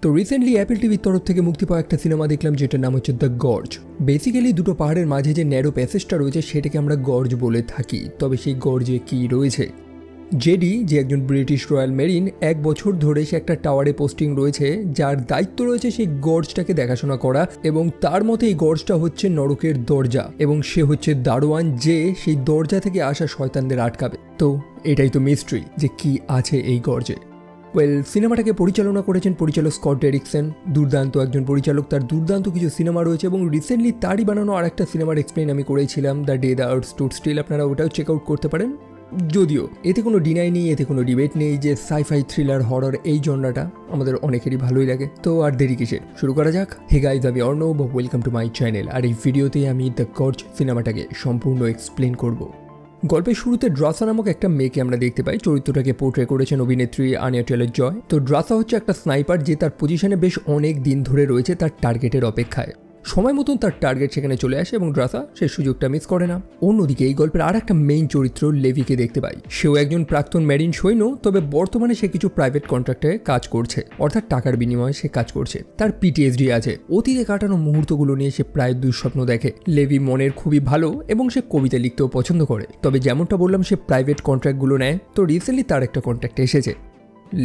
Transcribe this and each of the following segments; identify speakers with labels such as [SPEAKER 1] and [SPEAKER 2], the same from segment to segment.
[SPEAKER 1] তো recently Apple টিভির তরফ থেকে মুক্তি পাওয়া একটা সিনেমা দেখলাম যেটার নাম হচ্ছে দ্য গর্জ। বেসিক্যালি দুটো পাহাড়ের মাঝে যে ন্যারো প্যাসেজটা রয়েছে সেটাকে আমরা গর্জ বলে থাকি। তবে সেই গর্জে কি রয়েছে? জেডি, যে একজন ব্রিটিশ রয়্যাল মেরিন, 1 বছর ধরে সে একটা টাওয়ারে পোস্টিং রয়েছে, যার দায়িত্ব রয়েছে সেই গর্জটাকে দেখাশোনা করা, এবং তার মতে এই গর্জটা হচ্ছে নরকের দরজা এবং সে হচ্ছে দারোয়ান যে সেই দরজা থেকে আসা শয়তানদের আটকাবে। তো এটাই তো মিস্ট্রি যে কি আছে এই গর্জে। সিনেমাটাকে পরিচালনা করেছেন পরিচালক স্কট ডেরিকসন, দুর্দান্ত একজন পরিচালক। তার দুর্দান্ত কিছু সিনেমা রয়েছে এবং রিসেন্টলি তারই বানানো আর একটা সিনেমার এক্সপ্লেন আমি করেছিলাম, the day the earth stood still. আপনারা ওটাও চেক আউট করতে পারেন। যদিও এতে কোনো ডিনাই নেই, এতে কোনো ডিবেট নেই যে সাইফাই থ্রিলার হরর এই জনরাটা আমাদের অনেকেরই ভালোই লাগে। তো আর দেরি কিসের, শুরু করা যাক। হে গাইজ, আমি Arnab, welcome to my channel. আর এই ভিডিওতে আমি দ্য গর্জ সিনেমাটাকে সম্পূর্ণ এক্সপ্লেন করব। গল্পের শুরুতে ড্রাসা নামক একটা মেয়েকে আমরা দেখতে পাই। চরিত্রটাকে পোর্ট্রে করেছেন অভিনেত্রী আনিয়া টেলর-জয়। তো ড্রাসা হচ্ছে একটা স্নাইপার যে তার পজিশনে বেশ অনেক দিন ধরে রয়েছে তার টার্গেটের অপেক্ষায়। সময় মতন তার টার্গেট সেখানে চলে আসে এবং ড্রাসা সেই সুযোগটা মিস করে না। অন্যদিকে এই গল্পের আর একটা মেইন চরিত্র লেভিকে দেখতে পাই। সেও একজন প্রাক্তন মেরিন সৈন্য, তবে বর্তমানে সে কিছু প্রাইভেট কন্ট্রাক্টে কাজ করছে, অর্থাৎ টাকার বিনিময়ে সে কাজ করছে। তার পিটিএসডি আছে, অতীতে কাটানো মুহূর্তগুলো নিয়ে সে প্রায় দুঃস্বপ্ন দেখে। লেভি মনের খুবই ভালো এবং সে কবিতা লিখতেও পছন্দ করে, তবে যেমনটা বললাম সে প্রাইভেট কন্ট্রাক্টগুলো নেয়। তো রিসেন্টলি তার একটা কন্ট্রাক্ট এসেছে।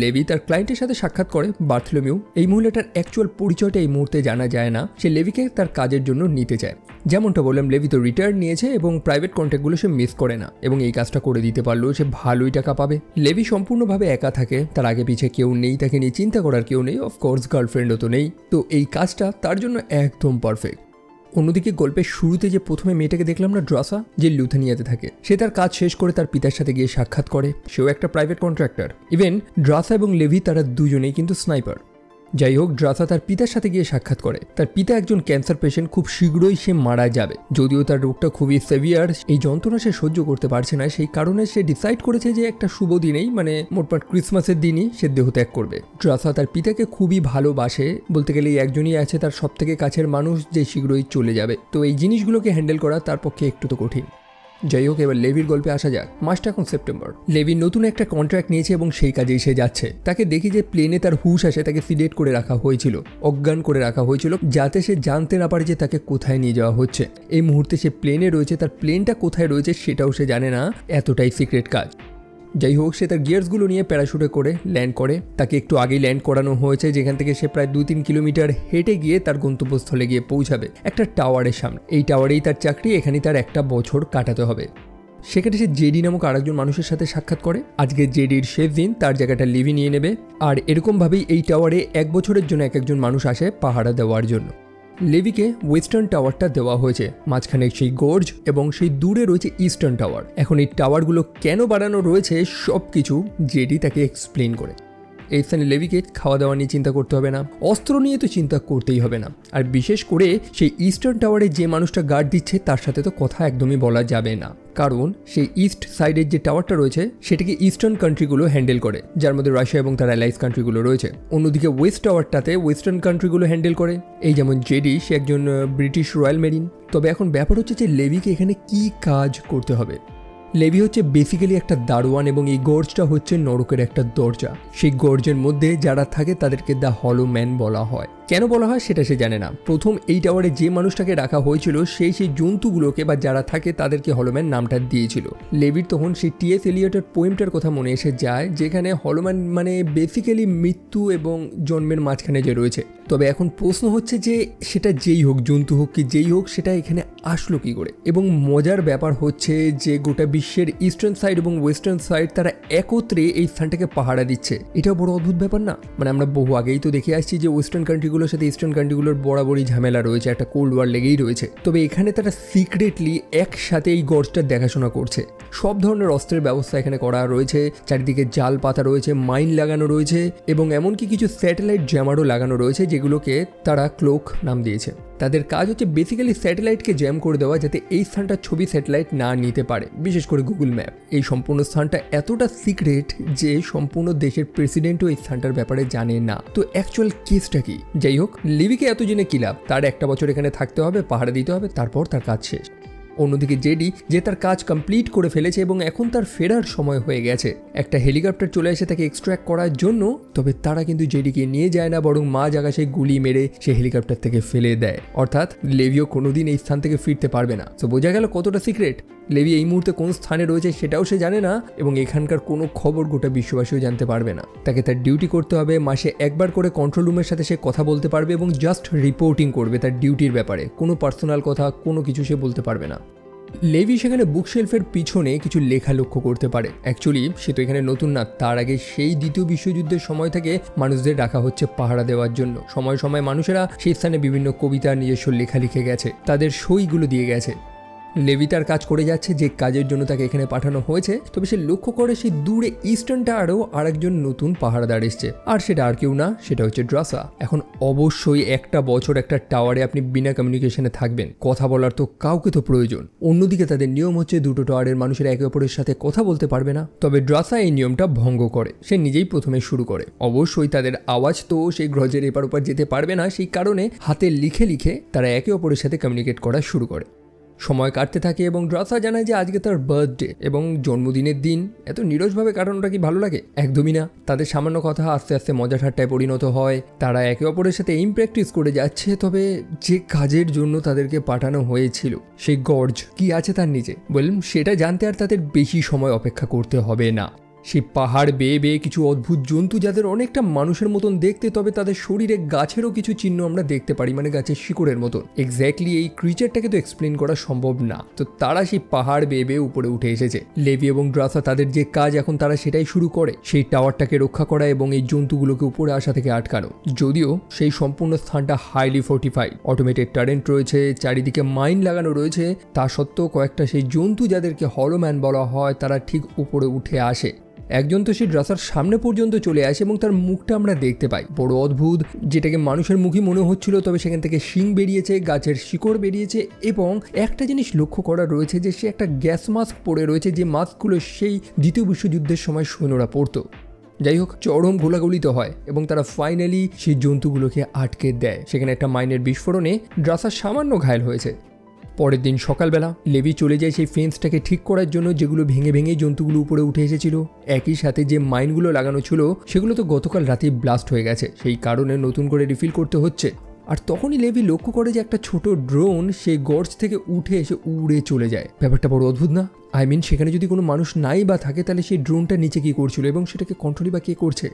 [SPEAKER 1] লেভি তার ক্লায়েন্টের সাথে সাক্ষাৎ করে, বার্থলোমিউ। এই মহিলাটার অ্যাকচুয়াল পরিচয়টা এই মুহূর্তে জানা যায় না। সে লেভিকে তার কাজের জন্য নিতে চায়। যেমনটা বললাম, লেভি তো রিটায়ার নিয়েছে এবং প্রাইভেট কন্ট্রাক্টগুলো সে মিস করে না, এবং এই কাজটা করে দিতে পারলেও সে ভালোই টাকা পাবে। লেভি সম্পূর্ণভাবে একা থাকে, তার আগে পিছে কেউ নেই, তাকে নিয়ে চিন্তা করার কেউ নেই, অফকোর্স গার্লফ্রেন্ডও তো নেই। তো এই কাজটা তার জন্য একদম পারফেক্ট। অন্যদিকে গল্পের শুরুতে যে প্রথমে মেয়েটাকে দেখলাম না, ড্রাসা, যে লুথানিয়াতে থাকে, সে তার কাজ শেষ করে তার পিতার সাথে গিয়ে সাক্ষাৎ করে। সেও একটা প্রাইভেট কন্ট্রাক্টর। ইভেন ড্রাসা এবং লেভি তারা দুজনেই কিন্তু স্নাইপার। যাই হোক, ড্রাসা তার পিতার সাথে গিয়ে সাক্ষাৎ করে। তার পিতা একজন ক্যান্সার পেশেন্ট, খুব শীঘ্রই সে মারা যাবে। যদিও তার রোগটা খুবই সেভিয়ার, এই যন্ত্রণা সে সহ্য করতে পারছে না, সেই কারণে সে ডিসাইড করেছে যে একটা শুভ দিনেই, মানে মোটমাট ক্রিসমাসের দিনই সে দেহত্যাগ করবে। ড্রাসা তার পিতাকে খুবই ভালোবাসে, বলতে গেলে একজনই আছে তার সব থেকে কাছের মানুষ যে শীঘ্রই চলে যাবে। তো এই জিনিসগুলোকে হ্যান্ডেল করা তার পক্ষে একটু তো কঠিন। যাই হোক, এবার লেভির গল্পে আসা যাক। মাসটা এখন সেপ্টেম্বর। লেভি নতুন একটা কন্ট্রাক্ট নিয়েছে এবং সেই কাজেই সে যাচ্ছে। তাকে দেখি যে প্লেনে তার হুশ আসে, তাকে সিডেট করে রাখা হয়েছিল, অজ্ঞান করে রাখা হয়েছিল, যাতে সে জানতে না পারে যে তাকে কোথায় নিয়ে যাওয়া হচ্ছে। এই মুহূর্তে সে প্লেনে রয়েছে, তার প্লেনটা কোথায় রয়েছে সেটাও সে জানে না, এতটাই সিক্রেট কাজ। যাই হোক, সে তার গিয়ার্সগুলো নিয়ে প্যারাশুটে করে ল্যান্ড করে। তাকে একটু আগেই ল্যান্ড করানো হয়েছে, যেখান থেকে সে প্রায় 2-3 কিলোমিটার হেঁটে গিয়ে তার গন্তব্যস্থলে গিয়ে পৌঁছাবে, একটা টাওয়ারের সামনে। এই টাওয়ারেই তার চাকরি, এখানেই তার 1 বছর কাটাতে হবে। সেখানে সে জেডি নামক আরেকজন মানুষের সাথে সাক্ষাৎ করে। আজকে জেডির শেষ দিন, তার জায়গাটা লিভি নিয়ে নেবে। আর এরকমভাবেই এই টাওয়ারে 1 বছরের জন্য একজন মানুষ আসে পাহারা দেওয়ার জন্য। লেভিকে ওয়েস্টার্ন টাওয়ারটা দেওয়া হয়েছে, মাঝখানে সেই গর্জ এবং সেই দূরে রয়েছে ইস্টার্ন টাওয়ার। এখন এই টাওয়ারগুলো কেন বানানো রয়েছে সব কিছু জেডি তাকে এক্সপ্লেন করে। এই স্থানে লেভিকে খাওয়া দাওয়া নিয়ে চিন্তা করতে হবে না, অস্ত্র নিয়ে তো চিন্তা করতেই হবে না। আর বিশেষ করে সেই ইস্টার্ন টাওয়ারে যে মানুষটা গার্ড দিচ্ছে তার সাথে তো কথা একদমই বলা যাবে না, কারণ সেই ইস্ট সাইডের যে টাওয়ারটা রয়েছে সেটাকে ইস্টার্ন কান্ট্রিগুলো হ্যান্ডেল করে, যার মধ্যে রাশিয়া এবং তার অ্যালাইস কান্ট্রিগুলো রয়েছে। অন্যদিকে ওয়েস্ট টাওয়ারটাতে ওয়েস্টার্ন কান্ট্রিগুলো হ্যান্ডেল করে। এই যেমন জেডি, সে একজন ব্রিটিশ রয়্যাল মেরিন। তবে এখন ব্যাপার হচ্ছে যে লেভিকে এখানে কি কাজ করতে হবে। লেভি হচ্ছে বেসিক্যালি একটা দারোয়ান এবং এই গর্জটা হচ্ছে নরকের একটা দরজা। সেই গর্জের মধ্যে যারা থাকে তাদেরকে দ্য হলো ম্যান বলা হয়। কেন বলা হয় সেটা সে জানে না। প্রথম এই টাওয়ারে যে মানুষটাকে রাখা হয়েছিল সেই জন্তুগুলোকে বা যারা থাকে তাদেরকে হলোম্যান নামটা দিয়েছিল। লেভির তখন সেই টি.এস. এলিয়টের পোয়েমটার কথা মনে এসে যায়, যেখানে হলোম্যান মানে বেসিক্যালি মৃত্যু এবং জন্মের মাঝখানে যে রয়েছে। তবে এখন প্রশ্ন হচ্ছে যে সেটা যেই হোক, জন্তু হোক কি যেই হোক, সেটা এখানে আসলো কি করে। এবং মজার ব্যাপার হচ্ছে যে গোটা বিশ্বের ইস্টার্ন সাইড এবং ওয়েস্টার্ন সাইড তারা একত্রে এই স্থানটাকে পাহারা দিচ্ছে। এটাও বড় অদ্ভুত ব্যাপার না? মানে আমরা বহু আগেই তো দেখে আসছি যে ওয়েস্টার্ন কান্ট্রিগুলোর সাথে ইস্টার্ন কান্ট্রিগুলোর বরাবরই ঝামেলা রয়েছে, একটা কোল্ড ওয়ার লেগেই রয়েছে। তবে এখানে তারা সিক্রেটলি একসাথে এই গর্জটার দেখাশোনা করছে। সব ধরনের অস্ত্রের ব্যবস্থা এখানে করা রয়েছে, চারিদিকে জাল পাতা রয়েছে, মাইন লাগানো রয়েছে এবং এমনকি কিছু স্যাটেলাইট জ্যামারও লাগানো রয়েছে, যেগুলোকে তারা ক্লোক নাম দিয়েছে। তাদের কাজ হচ্ছে বেসিক্যালি স্যাটেলাইটকে জ্যাম করে দেওয়া, যাতে এই স্থানটার ছবি স্যাটেলাইট না নিতে পারে, বিশেষ করে গুগল ম্যাপ। এই সম্পূর্ণ স্থানটা এতটা সিক্রেট যে সম্পূর্ণ দেশের প্রেসিডেন্টও এই স্থানটার ব্যাপারে জানে না। তো অ্যাকচুয়াল কেসটা কি? যাই হোক, লিভিকে এত জেনে কি লাভ? তার 1 বছর এখানে থাকতে হবে, পাহারা দিতে হবে, তারপর তার কাজ শেষ। অন্যদিকে জেডি যে তার কাজ কমপ্লিট করে ফেলেছে এবং এখন তার ফেরার সময় হয়ে গেছে। একটা হেলিকপ্টার চলে আসে তাকে এক্সট্র্যাক্ট করার জন্য, তবে তারা কিন্তু জেডিকে নিয়ে যায় না, বরং মা জাগা সেই গুলি মেরে সে হেলিকপ্টার থেকে ফেলে দেয়। অর্থাৎ লেভিও কোনোদিন এই স্থান থেকে ফিরতে পারবে না। তো বোঝা গেল কতটা সিক্রেট। লেভি এই মুহূর্তে কোন স্থানে রয়েছে সেটাও সে জানে না এবং এখানকার কোনো খবর গোটা বিশ্ববাসীও জানতে পারবে না। তাকে তার ডিউটি করতে হবে, মাসে একবার করে কন্ট্রোল রুমের সাথে সে কথা বলতে পারবে এবং জাস্ট রিপোর্টিং করবে তার ডিউটির ব্যাপারে। কোনো পার্সোনাল কথা কোনো কিছু সে বলতে পারবে না। লেভি সেখানে বুকশেলফের পিছনে কিছু লেখা লক্ষ্য করতে পারে। অ্যাকচুয়ালি সে তো এখানে নতুন না, তার আগে সেই দ্বিতীয় বিশ্বযুদ্ধের সময় থেকে মানুষদের রাখা হচ্ছে পাহারা দেওয়ার জন্য। সময় সময় মানুষেরা সেই স্থানে বিভিন্ন কবিতা নিজস্ব লেখা লিখে গেছে, তাদের সইগুলো দিয়ে গেছে। লেভি তার কাজ করে যাচ্ছে যে কাজের জন্য তাকে এখানে পাঠানো হয়েছে। তবে সে লক্ষ্য করে সেই দূরে ইস্টার্ন টাওয়ারেও আরেকজন নতুন পাহারাদার এসছে, আর সেটা আর কেউ না, সেটা হচ্ছে ড্রাসা। এখন অবশ্যই একটা বছর একটা টাওয়ারে আপনি বিনা কমিউনিকেশনে থাকবেন, কথা বলার তো কাউকে তো প্রয়োজন। অন্যদিকে তাদের নিয়ম হচ্ছে দুটো টাওয়ারের মানুষের একে অপরের সাথে কথা বলতে পারবে না। তবে ড্রাসা এই নিয়মটা ভঙ্গ করে, সে নিজেই প্রথমে শুরু করে। অবশ্যই তাদের আওয়াজ তো সেই গ্রহের এপার ওপার যেতে পারবে না, সেই কারণে হাতে লিখে লিখে তারা একে অপরের সাথে কমিউনিকেট করা শুরু করে। সময় কাটতে থাকে এবং ড্রাসা জানায় যে আজকে তার বার্থডে এবং জন্মদিনের দিন। এত নিরসভাবে কাটানোটা কি ভালো লাগে? একদমই না। তাদের সামান্য কথা আস্তে আস্তে মজা ঠাট্টায় পরিণত হয়। তারা একে অপরের সাথে এইম প্র্যাকটিস করে যাচ্ছে। তবে যে কাজের জন্য তাদেরকে পাঠানো হয়েছিল, সেই গর্জ কি আছে তার নিচে, বললাম সেটা জানতে আর তাদের বেশি সময় অপেক্ষা করতে হবে না। সেই পাহাড় বেয়ে বেয়ে কিছু অদ্ভুত জন্তু যাদের অনেকটা মানুষের মতন দেখতে, তবে তাদের শরীরে গাছেরও কিছু চিহ্ন আমরা দেখতে পারি, মানে গাছের শিকড়ের মতন। এক্স্যাক্টলি এই ক্রিচারটাকে তো এক্সপ্লেন করা সম্ভব না। তো তারা সেই পাহাড় বেয়ে বেয়ে উপরে উঠে এসেছে। লেভি এবং ড্রাসা তাদের যে কাজ এখন তারা সেটাই শুরু করে, সেই টাওয়ারটাকে রক্ষা করা এবং এই জন্তুগুলোকে উপরে আসা থেকে আটকানো। যদিও সেই সম্পূর্ণ স্থানটা হাইলি ফোর্টিফাইড, অটোমেটেড টারেন্ট রয়েছে, চারিদিকে মাইন লাগানো রয়েছে, তা সত্ত্বেও কয়েকটা সেই জন্তু যাদেরকে হলোম্যান বলা হয় তারা ঠিক উপরে উঠে আসে। একজন তো সেই ড্রাসার সামনে পর্যন্ত চলে আসে এবং তার মুখটা আমরা দেখতে পাই, বড় অদ্ভুত, যেটাকে মানুষের মুখই মনে হচ্ছিল। তবে সেখান থেকে শিং বেরিয়েছে, গাছের শিকড় বেরিয়েছে এবং একটা জিনিস লক্ষ্য করা রয়েছে যে সে একটা গ্যাস মাস্ক পরে রয়েছে, যে মাস্কগুলো সেই দ্বিতীয় বিশ্বযুদ্ধের সময় সৈন্যরা পরতো। যাই হোক, চরম গোলাগুলি তো হয় এবং তারা ফাইনালি সেই জন্তুগুলোকে আটকে দেয়। সেখানে একটা মাইনের বিস্ফোরণে ড্রাসা সামান্য ঘায়েল হয়েছে। পরের দিন সকালবেলা লেভি চলে যায় সেই ফেন্সটাকে ঠিক করার জন্য, যেগুলো ভেঙে ভেঙে জন্তুগুলো উপরে উঠে এসেছিল। একই সাথে যে মাইনগুলো লাগানো ছিল সেগুলো তো গতকাল রাতেই ব্লাস্ট হয়ে গেছে, সেই কারণে নতুন করে রিফিল করতে হচ্ছে। আর তখনই লেভি লক্ষ্য করে যে একটা ছোট ড্রোন সেই গর্জ থেকে উঠে এসে উড়ে চলে যায়। ব্যাপারটা বড় অদ্ভুত না? আই মিন, সেখানে যদি কোনো মানুষ নাই বা থাকে তাহলে সেই ড্রোনটা নিচে কী করছিল এবং সেটাকে কন্ট্রোলই বা কে করছে?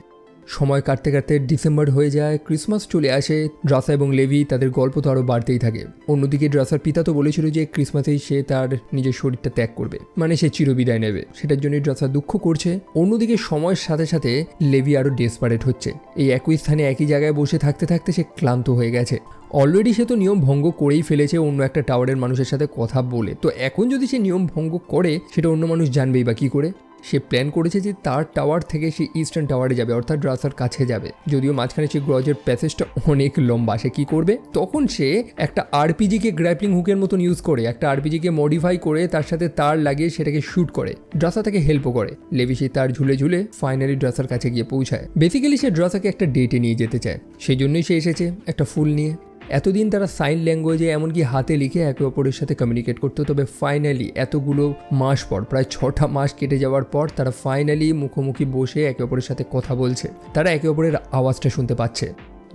[SPEAKER 1] সময় কাটতে কাটতে ডিসেম্বর হয়ে যায়, ক্রিসমাস চলে আসে। ড্রাসা এবং লেভি তাদের গল্প তো আরও বাড়তেই থাকে। অন্যদিকে ড্রাসার পিতা তো বলেছিল যে ক্রিসমাসেই সে তার নিজের শরীরটা ত্যাগ করবে, মানে সে চিরবিদায় নেবে। সেটার জন্যই ড্রাসা দুঃখ করছে। অন্যদিকে সময়ের সাথে সাথে লেভি আরও ডেসপারেট হচ্ছে। এই একই স্থানে একই জায়গায় বসে থাকতে থাকতে সে ক্লান্ত হয়ে গেছে। অলরেডি সে তো নিয়ম ভঙ্গ করেই ফেলেছে অন্য একটা টাওয়ারের মানুষের সাথে কথা বলে। তো এখন যদি সে নিয়ম ভঙ্গ করে সেটা অন্য মানুষ জানবেই বা কী করে? সে প্ল্যান করেছে যে তার টাওয়ার থেকে সে ইস্টার্ন টাওয়ারে যাবে, অর্থাৎ ড্রাসার কাছে যাবে। যদিও মাঝখানে সে গ্রজের প্যাসেজটা অনেক লম্বা। সে কী করবে? তখন সে একটা আরপিজিকে গ্র্যাপলিং হুকের মতন ইউজ করে, একটা আরপিজিকে মডিফাই করে তার সাথে তার লাগিয়ে সেটাকে শ্যুট করে। ড্রাসা তাকে হেল্পও করে। লেভি সেই তার ঝুলে ঝুলে ফাইনালি ড্রাসার কাছে গিয়ে পৌঁছায়। বেসিক্যালি সে ড্রাসাকে একটা ডেটে নিয়ে যেতে চায়, সেই জন্যই সে এসেছে একটা ফুল নিয়ে। এতদিন তারা সাইন ল্যাঙ্গুয়েজে এমনকি হাতে লিখে একে অপরের সাথে কমিউনিকেট করতো। তবে ফাইনালি এতগুলো মাস পর, প্রায় 6টা মাস কেটে যাওয়ার পর তারা ফাইনালি মুখোমুখি বসে একে অপরের সাথে কথা বলছে। তারা একে অপরের আওয়াজটা শুনতে পাচ্ছে।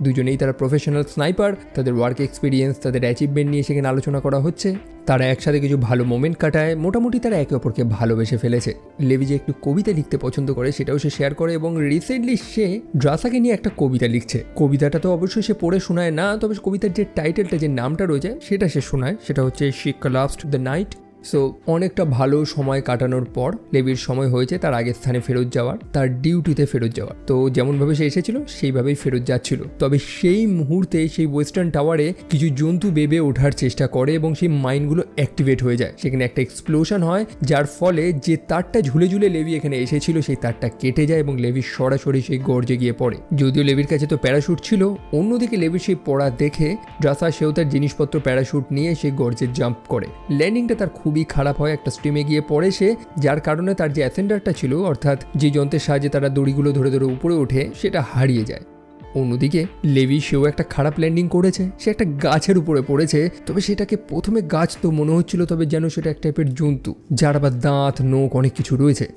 [SPEAKER 1] দুজনেই তারা প্রফেশনাল স্নাইপার। তাদের ওয়ার্ক এক্সপিরিয়েন্স, তাদের অ্যাচিভমেন্ট নিয়ে সেখানে আলোচনা করা হচ্ছে। তারা একসাথে কিছু ভালো মোমেন্ট কাটায়। মোটামুটি তারা একে অপরকে ভালোবেসে ফেলেছে। লেভি যে একটু কবিতা লিখতে পছন্দ করে সেটাও সে শেয়ার করে এবং রিসেন্টলি সে ড্রাসাকে নিয়ে একটা কবিতা লিখছে। কবিতাটা তো অবশ্যই সে পড়ে শোনায় না, তবে কবিতার যে টাইটেলটা, যে নামটা রয়েছে সেটা সে শোনায়। সেটা হচ্ছে she collapsed the night. So অনেকটা ভালো সময় কাটানোর পর লেভির সময় হয়েছে তার আগের স্থানে ফেরত যাওয়ার, তার ডিউটিতে ফেরত যাওয়ার। তো যেমনভাবে সে এসেছিল সেইভাবেই ফেরত যাচ্ছিল। তবে সেই মুহূর্তে সেই ওয়েস্টার্ন টাওয়ারে কিছু জন্তু বেবে ওঠার চেষ্টা করে এবং সেই মাইনগুলো অ্যাক্টিভেট হয়ে যায়। সেখানে একটা এক্সপ্লোশন হয়, যার ফলে যে তারটা ঝুলে ঝুলে লেভি এখানে এসেছিল সেই তারটা কেটে যায় এবং লেভি সরাসরি সেই গর্জে গিয়ে পড়ে। যদিও লেভির কাছে তো প্যারাশুট ছিল। অন্যদিকে লেভির সেই পড়া দেখে ড্রাসা সেও তার জিনিসপত্র প্যারাশুট নিয়ে সেই গর্জে জাম্প করে। ল্যান্ডিংটা তার খুবই খারাপ হয়, একটা স্ট্রিমে গিয়ে পড়ে সে, যার কারণে তার যে অ্যাসেন্ডারটা ছিল, অর্থাৎ যে যন্ত্রের সাহায্যে তারা দড়িগুলো ধরে ধরে উপরে ওঠে, সেটা হারিয়ে যায়। অন্যদিকে লেভি সেও একটা খারাপ ল্যান্ডিং করেছে, সে একটা গাছের উপরে পড়েছে। তবে সেটাকে প্রথমে গাছ তো মনে হচ্ছিল, তবে যেন সেটা এক টাইপের জন্তু যার আবার দাঁত নোক অনেক কিছু রয়েছে।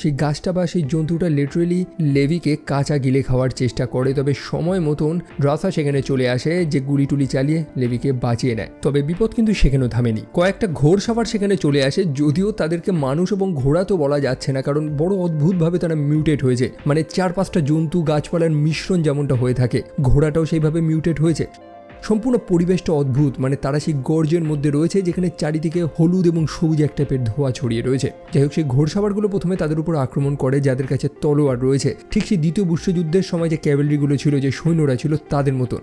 [SPEAKER 1] সেই গাছটা বা সেই জন্তুটা লিটারেলি লেভিকে কাঁচা গিলে খাওয়ার চেষ্টা করে। তবে সময় মতন ড্রাসা সেখানে চলে আসে, যে গুলি টুলি চালিয়ে লেভিকে বাঁচিয়ে নেয়। তবে বিপদ কিন্তু সেখানেও থামেনি, কয়েকটা ঘোড় সাবার সেখানে চলে আসে, যদিও তাদেরকে মানুষ এবং ঘোড়া তো বলা যাচ্ছে না, কারণ বড় অদ্ভুতভাবে তারা মিউটেট হয়েছে। মানে 4-5টা জন্তু গাছপালার মিশ্রণ যেমনটা হয়ে থাকে, ঘোড়াটাও সেইভাবে মিউটেট হয়েছে। সম্পূর্ণ পরিবেশটা অদ্ভুত। মানে তারা সেই গর্জের মধ্যে রয়েছে যেখানে চারিদিকে হলুদ এবং সবুজ এক টাইপের ধোঁয়া ছড়িয়ে রয়েছে। যাই হোক, সেই ঘোড়সাবারগুলো প্রথমে তাদের উপর আক্রমণ করে যাদের কাছে তলোয়ার রয়েছে, ঠিক সেই দ্বিতীয় বিশ্বযুদ্ধের সময় যে ক্যাভেলরিগুলো ছিল, যে সৈন্যরা ছিল তাদের মতন।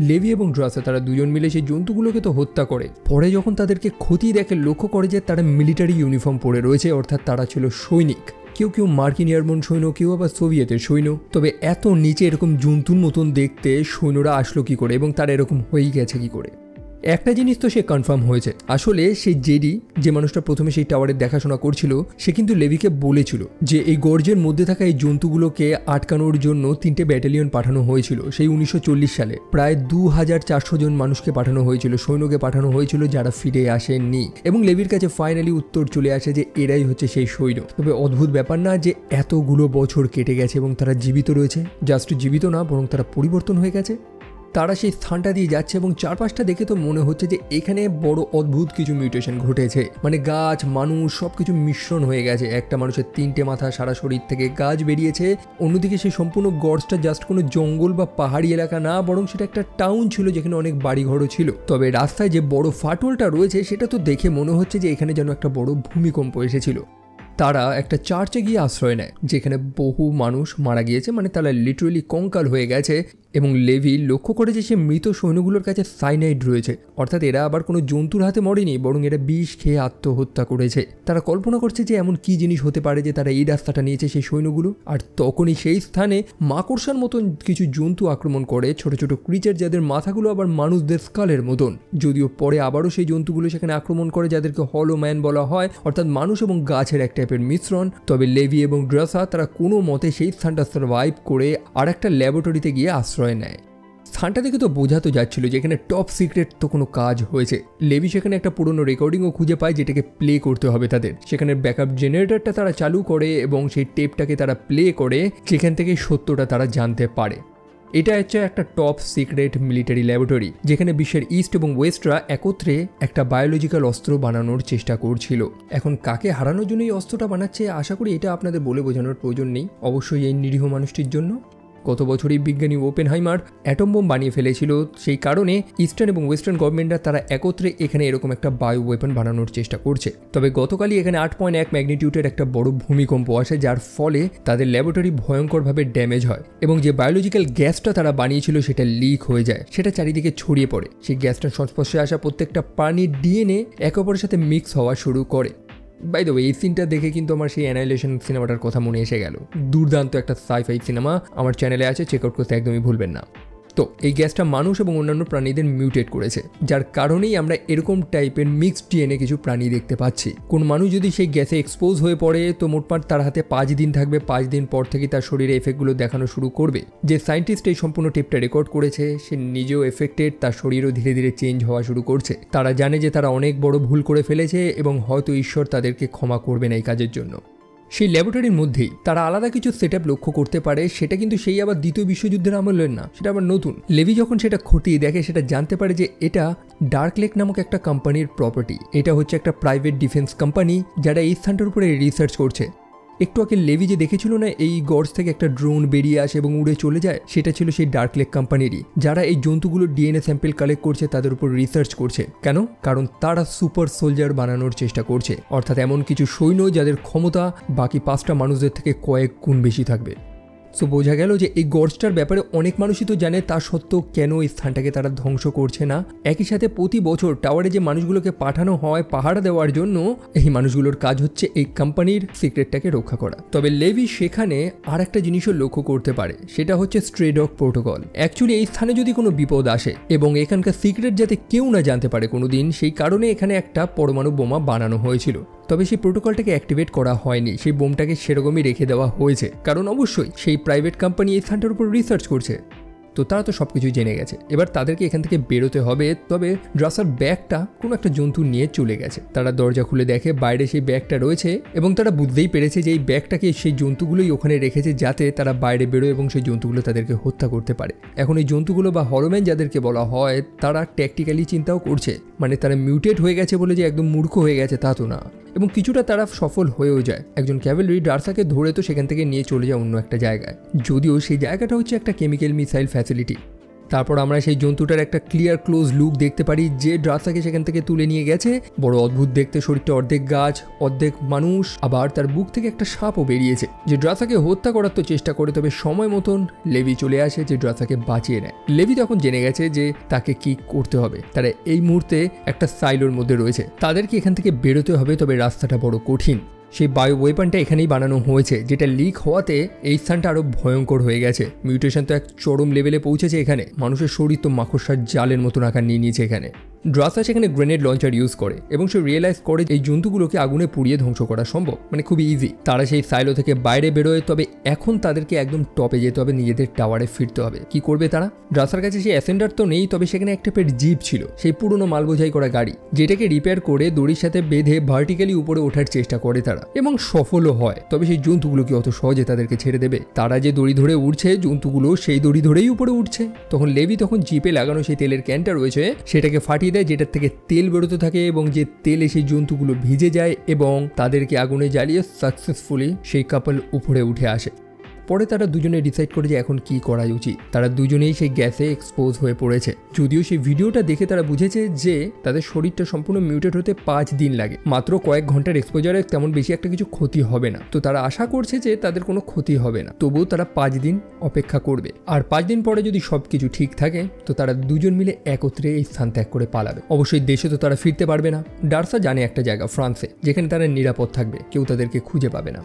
[SPEAKER 1] লেভি এবং ড্রাসা তারা দুজন মিলে সেই জন্তুগুলোকে তো হত্যা করে। পরে যখন তাদেরকে ক্ষতি দেখে লক্ষ্য করে যে তারা মিলিটারি ইউনিফর্ম পরে রয়েছে, অর্থাৎ তারা ছিল সৈনিক। কেউ কেউ মার্কিন এয়ারবোন সৈন্য, কেউ আবার সোভিয়েতের সৈন্য। তবে এত নিচে এরকম জন্তুর মতন দেখতে সৈন্যরা আসলো কি করে এবং তারা এরকম হয়েই গেছে কি করে? একটা জিনিস তো সে কনফার্ম হয়েছে, আসলে সেই জেডি, যে মানুষটা প্রথমে সেই টাওয়ারের দেখাশোনা করছিল, সে কিন্তু লেভিকে বলেছিল যে এই গর্জের মধ্যে থাকা এই জন্তুগুলোকে আটকানোর জন্য 3টে ব্যাটালিয়ন পাঠানো হয়েছিল। সেই 1940 সালে প্রায় 2400 জন মানুষকে পাঠানো হয়েছিল, সৈন্যকে পাঠানো হয়েছিল, যারা ফিরে আসেননি। এবং লেভির কাছে ফাইনালি উত্তর চলে আসে যে এরাই হচ্ছে সেই সৈন্য। তবে অদ্ভুত ব্যাপার না যে এতগুলো বছর কেটে গেছে এবং তারা জীবিত রয়েছে? জাস্ট জীবিত না, বরং তারা পরিবর্তন হয়ে গেছে। তারা সেই স্থানটা দিয়ে যাচ্ছে এবং চারপাশটা দেখে তো মনে হচ্ছে যে এখানে বড় অদ্ভুত কিছু মিউটেশন ঘটেছে। মানে গাছ, মানুষ সবকিছু মিশ্রণ হয়ে গেছে। একটা মানুষের 3টে মাথা, সারা শরীর থেকে গাছ বেরিয়েছে। অন্যদিকে সেই সম্পূর্ণ গর্জটা জাস্ট কোনো জঙ্গল বা পাহাড়ি এলাকা না, বরং সেটা একটা টাউন ছিল যেখানে অনেক বাড়িঘরও ছিল। তবে রাস্তায় যে বড় ফাটলটা রয়েছে সেটা তো দেখে মনে হচ্ছে যে এখানে যেন একটা বড় ভূমিকম্প এসেছিল। তারা একটা চার্চে গিয়ে আশ্রয় নেয় যেখানে বহু মানুষ মারা গিয়েছে, মানে তারা লিটারেলি কঙ্কাল হয়ে গেছে। এবং লেভি লক্ষ্য করে যে সে মৃত সৈন্যগুলোর কাছে সাইনাইড রয়েছে, অর্থাৎ এরা আবার কোনো জন্তুর হাতে মরেনি, বরং এরা বিষ খেয়ে আত্মহত্যা করেছে। তারা কল্পনা করছে যে এমন কি জিনিস হতে পারে যে তারা এই রাস্তাটা নিয়েছে সেই সৈন্যগুলো। আর তখনই সেই স্থানে মাকড়সার মতন কিছু জন্তু আক্রমণ করে, ছোট ছোট ক্রিচার যাদের মাথাগুলো আবার মানুষদের স্কালের মতন। যদিও পরে আবারও সেই জন্তুগুলো সেখানে আক্রমণ করে, যাদেরকে হলো ম্যান বলা হয়, অর্থাৎ মানুষ এবং গাছের এক টাইপের মিশ্রণ। তবে লেভি এবং ড্রাসা তারা কোনো মতে সেই স্থানটা সার্ভাইভ করে আর একটা ল্যাবরেটরিতে গিয়ে আশ্রয় নেয়। স্থানটা দেখে তো বোঝাতে যাচ্ছিল যে এখানে টপ সিক্রেট তো কোনো কাজ হয়েছে। লেভি সেখানে একটা পুরনো রেকর্ডিংও খুঁজে পায় যেটাকে প্লে করতে হবে তাদের। সেখানে ব্যাকআপ জেনারেটরটা তারা চালু করে এবং সেই টেপটাকে তারা প্লে করে, যেখান থেকে সত্যটা তারা জানতে পারে। এটা হচ্ছে একটা টপ সিক্রেট মিলিটারি ল্যাবরেটরি, যেখানে বিশ্বের ইস্ট এবং ওয়েস্টরা একত্রে একটা বায়োলজিক্যাল অস্ত্র বানানোর চেষ্টা করছিল। এখন কাকে হারানোর জন্য এই অস্ত্রটা বানাচ্ছে আশা করি এটা আপনাদের বলে বোঝানোর প্রয়োজন নেই, অবশ্যই এই নিরীহ মানুষটির জন্য। গত বছরই বিজ্ঞানী ওপেনহাইমার অ্যাটম বোম বানিয়ে ফেলেছিল, সেই কারণে ইস্টার্ন এবং ওয়েস্টার্ন গভর্নমেন্টরা তারা একত্রে এখানে এরকম একটা বায়ো ওয়েপন বানানোর চেষ্টা করছে। তবে গতকালই এখানে 8.1 ম্যাগনিটিউডের একটা বড় ভূমিকম্প আসে, যার ফলে তাদের ল্যাবরেটরি ভয়ঙ্করভাবে ড্যামেজ হয় এবং যে বায়োলজিক্যাল গ্যাসটা তারা বানিয়েছিল সেটা লিক হয়ে যায়, সেটা চারিদিকে ছড়িয়ে পড়ে। সেই গ্যাসটার সংস্পর্শে আসা প্রত্যেকটা প্রাণীর ডিএনএ একে অপরের সাথে মিক্স হওয়া শুরু করে। বাই দ্য ওয়ে, এই সিনটা দেখে কিন্তু আমার সেই অ্যানাইলেশন সিনেমাটার কথা মনে এসে গেল। দুর্দান্ত একটা সাইফাই সিনেমা, আমার চ্যানেলে আছে, চেক আউট করতে একদমই ভুলবেন না। তো এই গ্যাসটা মানুষ এবং অন্যান্য প্রাণীদের মিউটেট করেছে, যার কারণেই আমরা এরকম টাইপের মিক্সড ডিএনএ কিছু প্রাণী দেখতে পাচ্ছি। কোন মানুষ যদি সেই গ্যাসে এক্সপোজ হয়ে পড়ে তো মোটমাট তার হাতে 5 দিন থাকবে, 5 দিন পর থেকে তার শরীরে এফেক্টগুলো দেখানো শুরু করবে। যে সায়েন্টিস্ট এই সম্পূর্ণ টেপটা রেকর্ড করেছে সে নিজেও এফেক্টেড, তার শরীরও ধীরে ধীরে চেঞ্জ হওয়া শুরু করছে। তারা জানে যে তারা অনেক বড় ভুল করে ফেলেছে এবং হয়তো ঈশ্বর তাদেরকে ক্ষমা করবেন এই কাজের জন্য। সেই ল্যাবরেটরির মধ্যেই তারা আলাদা কিছু সেটআপ লক্ষ্য করতে পারে, সেটা কিন্তু সেই আবার দ্বিতীয় বিশ্বযুদ্ধের আমলের না, সেটা আবার নতুন। লেভি যখন সেটা খতিয়ে দেখে সেটা জানতে পারে যে এটা ডার্ক লেক নামক একটা কোম্পানির প্রপার্টি। এটা হচ্ছে একটা প্রাইভেট ডিফেন্স কোম্পানি যারা এই স্থানটার উপরে রিসার্চ করছে। একটু আগে লেভি যে দেখেছিল না এই গর্জ থেকে একটা ড্রোন বেরিয়ে আসে এবং উড়ে চলে যায়, সেটা ছিল সেই ডার্ক লেক কোম্পানিরই, যারা এই জন্তুগুলোর ডিএনএ স্যাম্পল কালেক্ট করছে, তাদের উপর রিসার্চ করছে। কেন? কারণ তারা সুপার সোলজার বানানোর চেষ্টা করছে, অর্থাৎ এমন কিছু সৈন্য যাদের ক্ষমতা বাকি 5টা মানুষদের থেকে কয়েক গুণ বেশি থাকবে। সো বোঝা গেল যে এই গর্জটার ব্যাপারে অনেক মানুষই তো জানে, তা সত্ত্বেও কেন এই স্থানটাকে তারা ধ্বংস করছে না। একই সাথে প্রতি বছর টাওয়ারে যে মানুষগুলোকে পাঠানো হয় পাহারা দেওয়ার জন্য, এই মানুষগুলোর কাজ হচ্ছে এই কোম্পানির সিক্রেটটাকে রক্ষা করা। তবে লেভি সেখানে আর একটা জিনিসও লক্ষ্য করতে পারে, সেটা হচ্ছে স্ট্রে ডগ প্রোটোকল। অ্যাকচুয়ালি এই স্থানে যদি কোনো বিপদ আসে এবং এখানকার সিক্রেট যাতে কেউ না জানতে পারে কোনোদিন, সেই কারণে এখানে একটা পরমাণু বোমা বানানো হয়েছিল। তবে সেই প্রোটোকলটাকে অ্যাক্টিভেট করা হয়নি, সেই বোমটাকে সেরকমই রেখে দেওয়া হয়েছে, কারণ অবশ্যই সেই প্রাইভেট কোম্পানি এই স্থানটার উপর রিসার্চ করছে। তো তারা তো সবকিছু জেনে গেছে, এবার তাদেরকে এখান থেকে বেরোতে হবে। তবে ড্রাসার ব্যাগটা কোনো একটা জন্তু নিয়ে চলে গেছে। তারা দরজা খুলে দেখে বাইরে সেই ব্যাগটা রয়েছে এবং তারা বুঝতেই পেরেছে যে এই ব্যাগটাকে সেই জন্তুগুলোই ওখানে রেখেছে যাতে তারা বাইরে বেরোয় এবং সেই জন্তুগুলো তাদেরকে হত্যা করতে পারে। এখন এই জন্তুগুলো বা হলোম্যান যাদেরকে বলা হয় তারা ট্যাকটিক্যালি চিন্তাও করছে, মানে তারা মিউটেট হয়ে গেছে বলে যে একদম মূর্খ হয়ে গেছে তা তো না, এবং কিছুটা তারা সফল হয়েও যায়। একজন ক্যাভেলরি ডার্সাকে ধরে তো সেখান থেকে নিয়ে চলে যায় অন্য একটা জায়গায়, যদিও সেই জায়গাটা হচ্ছে একটা কেমিক্যাল মিসাইল ফ্যাসিলিটি। তারপর আমরা সেই জন্তুটার একটা ক্লিয়ার ক্লোজ লুক দেখতে পারি যে ড্রাসাকে সেখান থেকে তুলে নিয়ে গেছে। বড় অদ্ভুত দেখতে, শরীরটা অর্ধেক গাছ অর্ধেক মানুষ, আবার তার বুক থেকে একটা সাপও বেরিয়েছে যে ড্রাসাকে হত্যা করার তো চেষ্টা করে, তবে সময় মতন লেভি চলে আসে যে ড্রাসাকে বাঁচিয়ে নেয়। লেভি তখন জেনে গেছে যে তাকে কি করতে হবে। তারা এই মুহূর্তে একটা সাইলোর মধ্যে রয়েছে, তাদেরকে এখান থেকে বেরোতে হবে, তবে রাস্তাটা বড় কঠিন। সেই বায়ো ওয়েপনটা এখানেই বানানো হয়েছে, যেটা লিক হওয়াতে এই স্থানটা আরো ভয়ঙ্কর হয়ে গেছে। মিউটেশন তো এক চরম লেভেলে পৌঁছেছে এখানে, মানুষের শরীর তো মাকড়সার জালের মতন আকার নিয়ে নিয়েছে এখানে। ড্রাসা সেখানে গ্রেনেড লঞ্চার ইউজ করে এবং সে রিয়েলাইজ করে এই জন্তুগুলোকে আগুনে পুড়িয়ে ধ্বংস করা সম্ভব, মানে খুবই ইজি। তারা সেই সাইলো থেকে বাইরে বেরোয়, তবে এখন তাদেরকে একদম টপে যেতে হবে, নিজেদের টাওয়ারে ফিরতে হবে। কি করবে তারা? ড্রাসার কাছে সেই অ্যাসেন্ডার তো নেই, তবে সেখানে একটা পেট জিপ ছিল, সেই পুরনো মাল বোঝাই করা গাড়ি, যেটাকে রিপেয়ার করে দড়ির সাথে বেঁধে ভার্টিক্যালি উপরে ওঠার চেষ্টা করে তারা, এবং সফলও হয়। তবে সেই জন্তুগুলো কি অত সহজে তাদেরকে ছেড়ে দেবে? তারা যে দড়ি ধরে উঠছে, জন্তুগুলো সেই দড়ি ধরেই উপরে উঠছে। তখন লেভি তখন জিপে লাগানো সেই তেলের ক্যানটা রয়েছে সেটাকে ফাটিয়ে দেয়, যেটার থেকে তেল বেরোতে থাকে এবং যে তেলে সেই জন্তুগুলো ভিজে যায় এবং তাদেরকে আগুনে জ্বালিয়ে সাকসেসফুলি সেই কাপল উপরে উঠে আসে। পরে তারা দুজনে ডিসাইড করে যে এখন কি করা উচিত। তারা দুজনেই সেই গ্যাসে এক্সপোজ হয়ে পড়েছে, যদিও সেই ভিডিওটা দেখে তারা বুঝেছে যে তাদের শরীরটা সম্পূর্ণ মিউটেট হতে 5 দিন লাগে। মাত্র কয়েক ঘন্টার এক্সপোজারে তেমন বেশি একটা কিছু ক্ষতি হবে না, তো তারা আশা করছে যে তাদের কোনো ক্ষতি হবে না। তবুও তারা 5 দিন অপেক্ষা করবে, আর 5 দিন পরে যদি সবকিছু ঠিক থাকে তো তারা দুজন মিলে একত্রে এই স্থান ত্যাগ করে পালাবে। অবশ্যই দেশে তো তারা ফিরতে পারবে না। ডার্সা জানে একটা জায়গা ফ্রান্সে, যেখানে তারা নিরাপদ থাকবে, কেউ তাদেরকে খুঁজে পাবে না।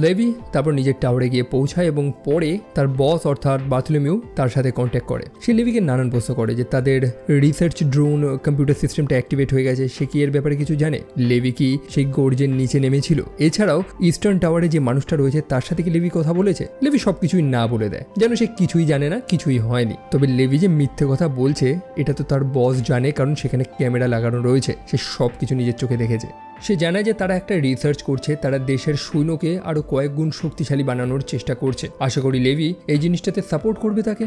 [SPEAKER 1] লেভি তারপর নিজের টাওয়ারে গিয়ে পৌঁছায় এবং পরে তার বস অর্থাৎ বার্থোলোমিউ তার সাথে কন্ট্যাক্ট করে। সে লেভিকে নানান প্রশ্ন করে যে তাদের রিসার্চ ড্রোন কম্পিউটার সিস্টেমটা অ্যাক্টিভেট হয়ে গেছে, সে কি এর ব্যাপারে কিছু জানে? লেভি কি সেই গর্জের নিচে নেমেছিল? এছাড়াও ইস্টার্ন টাওয়ারে যে মানুষটা রয়েছে তার সাথে কি লেভি কথা বলেছে? লেভি সবকিছুই না বলে দেয়, যেন সে কিছুই জানে না, কিছুই হয়নি। তবে লেভি যে মিথ্যে কথা বলছে এটা তো তার বস জানে, কারণ সেখানে ক্যামেরা লাগানো রয়েছে, সে সব কিছু নিজের চোখে দেখেছে। সে জানায় যে তারা একটা রিসার্চ করছে, তারা দেশের সৈন্যকে আরো কয়েক গুণ শক্তিশালী বানানোর চেষ্টা করছে। আশা করি লেভি এই জিনিসটাতে সাপোর্ট করবে তাকে।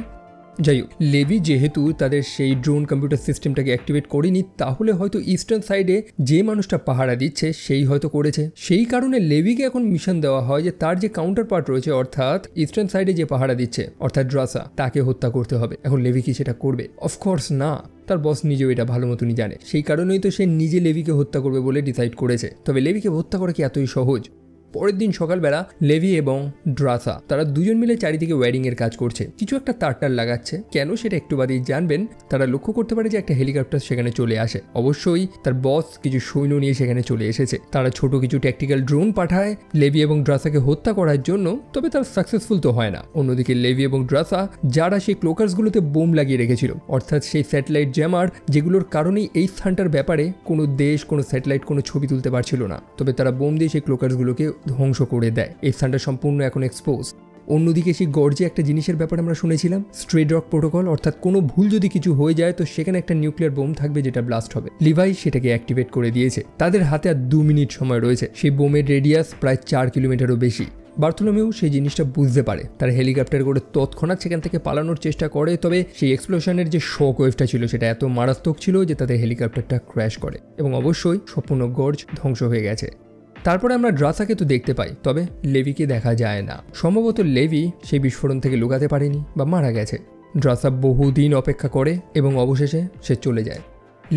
[SPEAKER 1] যাই হোক, লেভি যেহেতু তাদের সেই ড্রোন কম্পিউটার সিস্টেমটাকে অ্যাক্টিভেট করেনি, তাহলে হয়তো ইস্টার্ন সাইডে যে মানুষটা পাহারা দিচ্ছে সেই হয়তো করেছে। সেই কারণে লেভিকে এখন মিশন দেওয়া হয় যে তার যে কাউন্টার পার্ট রয়েছে অর্থাৎ ইস্টার্ন সাইডে যে পাহারা দিচ্ছে অর্থাৎ ড্রাসা, তাকে হত্যা করতে হবে। এখন লেভি কি সেটা করবে? অফকোর্স না, তার বস নিজেও এটা ভালো মতনই জানে। সেই কারণেই তো সে নিজে লেভিকে হত্যা করবে বলে ডিসাইড করেছে। তবে লেভিকে হত্যা করা কি এতই সহজ? পরের দিন সকালবেলা লেভি এবং ড্রাসা তারা দুজন মিলে চারিদিকে ওয়্যারিং এর কাজ করছে, কিছু একটা তারটার লাগাচ্ছে। কেন সেটা একটু বাদেই জানবেন। তারা লক্ষ্য করতে পারে যে একটা হেলিকপ্টার সেখানে চলে আসে। অবশ্যই তার বস কিছু সৈন্য নিয়ে সেখানে চলে এসেছে। তারা ছোট কিছু ট্যাকটিক্যাল ড্রোন পাঠায় লেভি এবং ড্রাসাকে হত্যা করার জন্য, তবে তারা সাকসেসফুল তো হয় না। অন্যদিকে লেভি এবং ড্রাসা যারা সেই ক্লোকার্সগুলোতে বোম লাগিয়ে রেখেছিল অর্থাৎ সেই স্যাটেলাইট জ্যামার, যেগুলোর কারণেই এই স্থানটার ব্যাপারে কোনো দেশ কোনো স্যাটেলাইট কোনো ছবি তুলতে পারছিল না, তবে তারা বোম দিয়ে সেই ক্লোকার্সগুলোকে ধ্বংস করে দেয়। এই স্থানটা সম্পূর্ণ এখন এক্সপোজ। অন্যদিকে সেই গর্জে একটা জিনিসের ব্যাপারে আমরা শুনেছিলাম, স্ট্রে ডগ প্রোটোকল, অর্থাৎ কোনো ভুল যদি কিছু হয়ে যায় তো সেখানে একটা নিউক্লিয়ার বোম থাকবে যেটা ব্লাস্ট হবে। লিভাই সেটাকে অ্যাক্টিভেট করে দিয়েছে। তাদের হাতে আর 2 মিনিট সময় রয়েছে। সেই বোমের রেডিয়াস প্রায় 4 কিলোমিটারও বেশি। বার্থোলোমিউ সেই জিনিসটা বুঝতে পারে, তার হেলিকপ্টার করে তৎক্ষণাৎ সেখান থেকে পালানোর চেষ্টা করে। তবে সেই এক্সপ্লোশনের যে শক ওয়েভটা ছিল সেটা এত মারাত্মক ছিল যে তাদের হেলিকপ্টারটা ক্র্যাশ করে এবং অবশ্যই সম্পূর্ণ গর্জ ধ্বংস হয়ে গেছে। তারপরে আমরা ড্রাসাকে তো দেখতে পাই, তবে লেভিকে দেখা যায় না। সম্ভবত লেভি সেই বিস্ফোরণ থেকে লুকাতে পারেনি বা মারা গেছে। ড্রাসা বহুদিন অপেক্ষা করে এবং অবশেষে সে চলে যায়।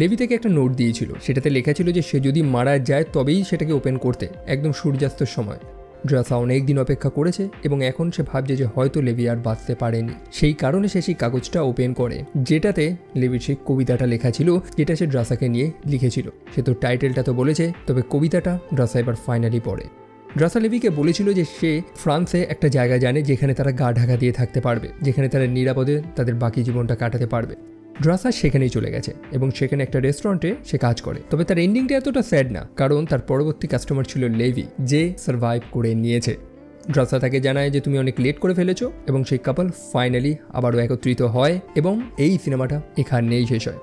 [SPEAKER 1] লেভি থেকে একটা নোট দিয়েছিল, সেটাতে লেখা ছিল যে সে যদি মারা যায় তবেই সেটাকে ওপেন করতে, একদম সূর্যাস্তের সময়। ড্রাসা অনেক দিন অপেক্ষা করেছে এবং এখন সে ভাবছে যে হয়তো লেভি আর বাঁচতে পারেনি। সেই কারণে সে সেই কাগজটা ওপেন করে, যেটাতে লেভির সেই কবিতাটা লেখা ছিল, যেটা সে ড্রাসাকে নিয়ে লিখেছিল। সে তো টাইটেলটা তো বলেছে, তবে কবিতাটা ড্রাসা এবার ফাইনালি পড়ে। ড্রাসা লেভিকে বলেছিল যে সে ফ্রান্সে একটা জায়গা জানে যেখানে তারা গা ঢাকা দিয়ে থাকতে পারবে, যেখানে তারা নিরাপদে তাদের বাকি জীবনটা কাটাতে পারবে। ড্রাসা সেখানেই চলে গেছে এবং সেখানে একটা রেস্টুরেন্টে সে কাজ করে। তবে তার এন্ডিংটা এতটা স্যাড না, কারণ তার পরবর্তী কাস্টমার ছিল লেভি, যে সার্ভাইভ করে নিয়েছে। ড্রাসা তাকে জানায় যে তুমি অনেক লেট করে ফেলেছো এবং সেই কাপল ফাইনালি আবারও একত্রিত হয় এবং এই সিনেমাটা এখানেই শেষ হয়।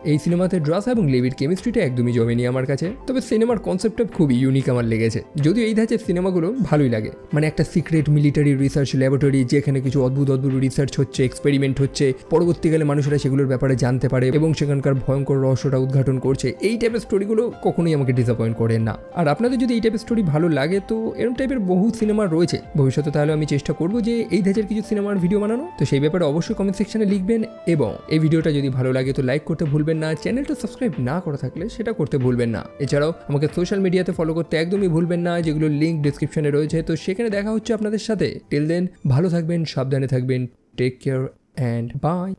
[SPEAKER 1] এই সিনেমাতে ড্রাসা এবং লেভির কেমিস্ট্রিটা একদমই জমেনি আমার কাছে, তবে সিনেমার কনসেপ্টটা খুবই ইউনিক আমার লেগেছে। যদিও এই ধাঁচের সিনেমাগুলো ভালোই লাগে, মানে একটা সিক্রেট মিলিটারি রিসার্চ ল্যাবরেটরি যেখানে কিছু অদ্ভুত অদ্ভুত রিসার্চ হচ্ছে, এক্সপেরিমেন্ট হচ্ছে, পরবর্তীকালে মানুষেরা সেগুলোর ব্যাপারে জানতে পারে এবং সেখানকার ভয়ঙ্কর রহস্যটা উদ্ঘাটন করছে। এই টাইপের স্টোরিগুলো কখনোই আমাকে ডিসঅ্যাপয়েন্ট করে না। আর আপনাদের যদি এই টাইপের স্টোরি ভালো লাগে তো এরকম টাইপের বহু সিনেমা রয়েছে ভবিষ্যতে, তাহলে আমি চেষ্টা করবো যে এই ধাঁচের কিছু সিনেমার ভিডিও বানানো। তো সেই ব্যাপারে অবশ্যই কমেন্ট সেকশনে লিখবেন এবং এই ভিডিওটা যদি ভালো লাগে তো লাইক করতে ভুলবেন না, চ্যানেলটা সাবস্ক্রাইব না করা থাকলে সেটা করতে ভুলবেন না। এছাড়াও আমাকে সোশ্যাল মিডিয়াতে ফলো করতে একদমই ভুলবেন না, যেগুলোর লিঙ্ক ডিসক্রিপশনে রয়েছে। তো সেখানে দেখা হচ্ছে আপনাদের সাথে। টিল দেন ভালো থাকবেন, সাবধানে থাকবেন, টেক কেয়ার অ্যান্ড বাই।